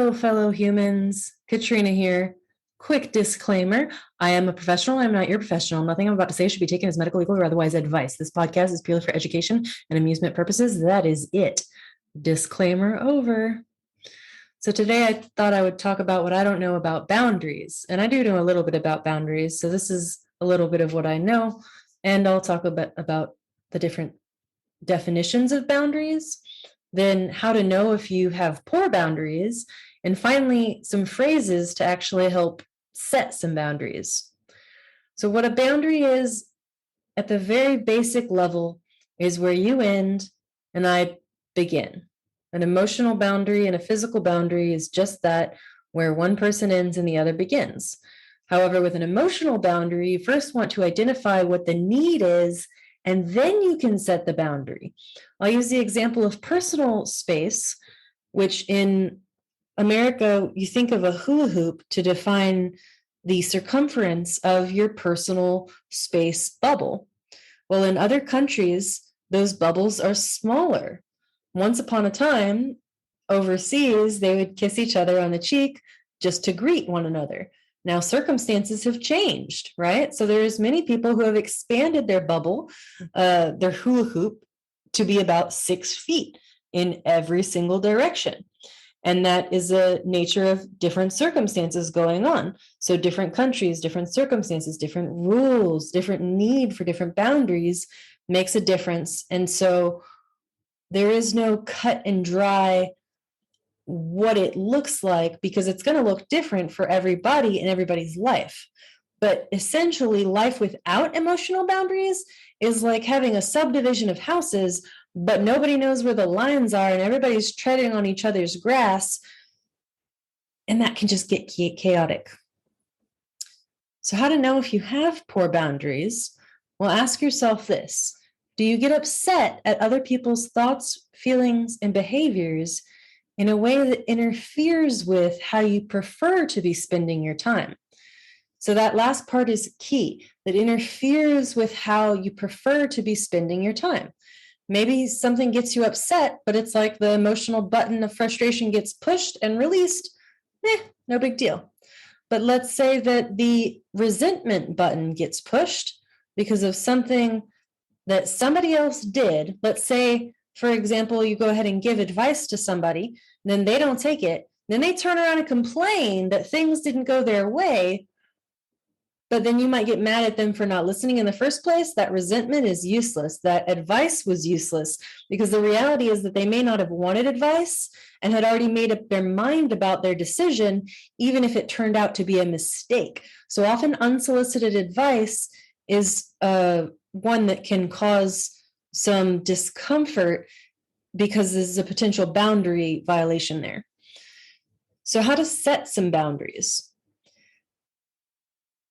Hello, fellow humans. Katrina here. Quick disclaimer. I am a professional. I'm not your professional. Nothing I'm about to say should be taken as medical, legal, or otherwise advice. This podcast is purely for education and amusement purposes. That is it. Disclaimer over. So today I thought I would talk about what I don't know about boundaries. And I do know a little bit about boundaries. So this is a little bit of what I know. And I'll talk a bit about the different definitions of boundaries, then how to know if you have poor boundaries, and finally, some phrases to actually help set some boundaries. So what a boundary is at the very basic level is where you end and I begin. An emotional boundary and a physical boundary is just that, where one person ends and the other begins. However, with an emotional boundary, you first want to identify what the need is, and then you can set the boundary. I'll use the example of personal space, which in America, you think of a hula hoop to define the circumference of your personal space bubble. Well, in other countries, those bubbles are smaller. Once upon a time, overseas, they would kiss each other on the cheek just to greet one another. Now, circumstances have changed, right? So there's many people who have expanded their bubble, their hula hoop, to be about 6 feet in every single direction. And that is a nature of different circumstances going on. So different countries, different circumstances, different rules, different need for different boundaries makes a difference. And so there is no cut and dry what it looks like, because it's going to look different for everybody in everybody's life. But essentially, life without emotional boundaries is like having a subdivision of houses, but nobody knows where the lines are and everybody's treading on each other's grass. And that can just get chaotic. So how to know if you have poor boundaries? Well, ask yourself this. Do you get upset at other people's thoughts, feelings, and behaviors in a way that interferes with how you prefer to be spending your time? So that last part is key, that interferes with how you prefer to be spending your time. Maybe something gets you upset, but it's like the emotional button of frustration gets pushed and released. No big deal. But let's say that the resentment button gets pushed because of something that somebody else did. Let's say, for example, you go ahead and give advice to somebody, then they don't take it. Then they turn around and complain that things didn't go their way. But then you might get mad at them for not listening in the first place. That resentment is useless. That advice was useless, because the reality is that they may not have wanted advice and had already made up their mind about their decision, even if it turned out to be a mistake. So often unsolicited advice is one that can cause some discomfort because there's a potential boundary violation there. So how to set some boundaries?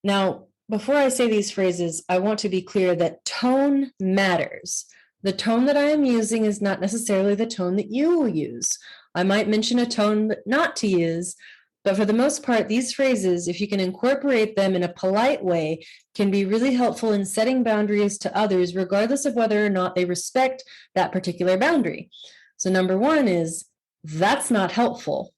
Now, before I say these phrases, I want to be clear that tone matters. The tone that I am using is not necessarily the tone that you will use. I might mention a tone not to use, but for the most part, these phrases, if you can incorporate them in a polite way, can be really helpful in setting boundaries to others, regardless of whether or not they respect that particular boundary. So number one is, that's not helpful.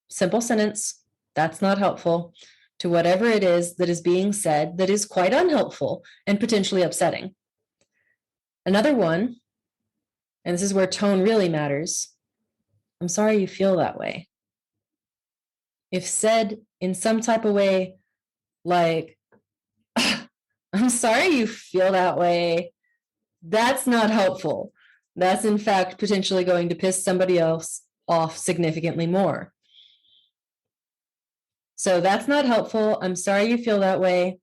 Simple sentence, that's not helpful to whatever it is that is being said that is quite unhelpful and potentially upsetting. Another one, and this is where tone really matters, I'm sorry you feel that way. If said in some type of way, like, I'm sorry you feel that way, that's not helpful. That's in fact potentially going to piss somebody else off significantly more. So that's not helpful. I'm sorry you feel that way.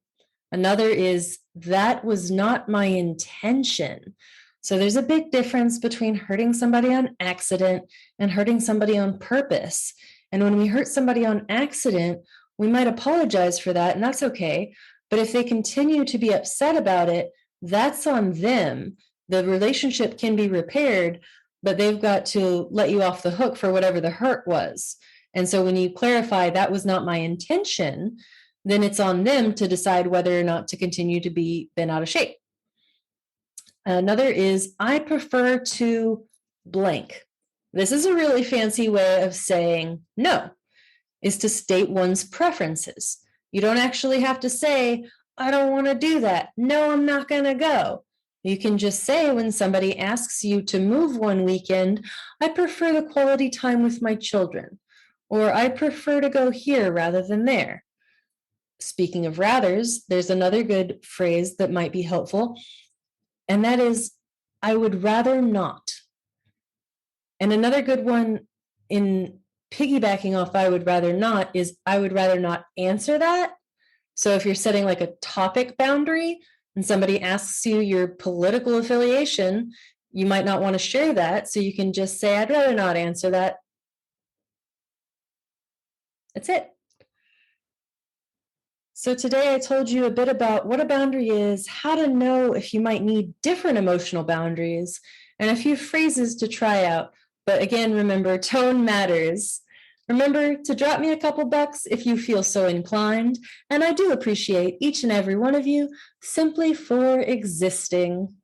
Another is, that was not my intention. So there's a big difference between hurting somebody on accident and hurting somebody on purpose. And when we hurt somebody on accident, we might apologize for that, and that's okay. But if they continue to be upset about it, that's on them. The relationship can be repaired, but they've got to let you off the hook for whatever the hurt was. And so when you clarify that was not my intention, then it's on them to decide whether or not to continue to be bent out of shape. Another is, I prefer to blank. This is a really fancy way of saying no, is to state one's preferences. You don't actually have to say, I don't want to do that. No, I'm not going to go. You can just say when somebody asks you to move one weekend, I prefer the quality time with my children, or I prefer to go here rather than there. Speaking of rathers, there's another good phrase that might be helpful, and that is, I would rather not. And another good one in piggybacking off I would rather not is I would rather not answer that. So if you're setting like a topic boundary and somebody asks you your political affiliation, you might not want to share that. So you can just say, I'd rather not answer that. That's it. So today I told you a bit about what a boundary is, how to know if you might need different emotional boundaries, and a few phrases to try out. But again, remember, tone matters. Remember to drop me a couple bucks if you feel so inclined, and I do appreciate each and every one of you simply for existing.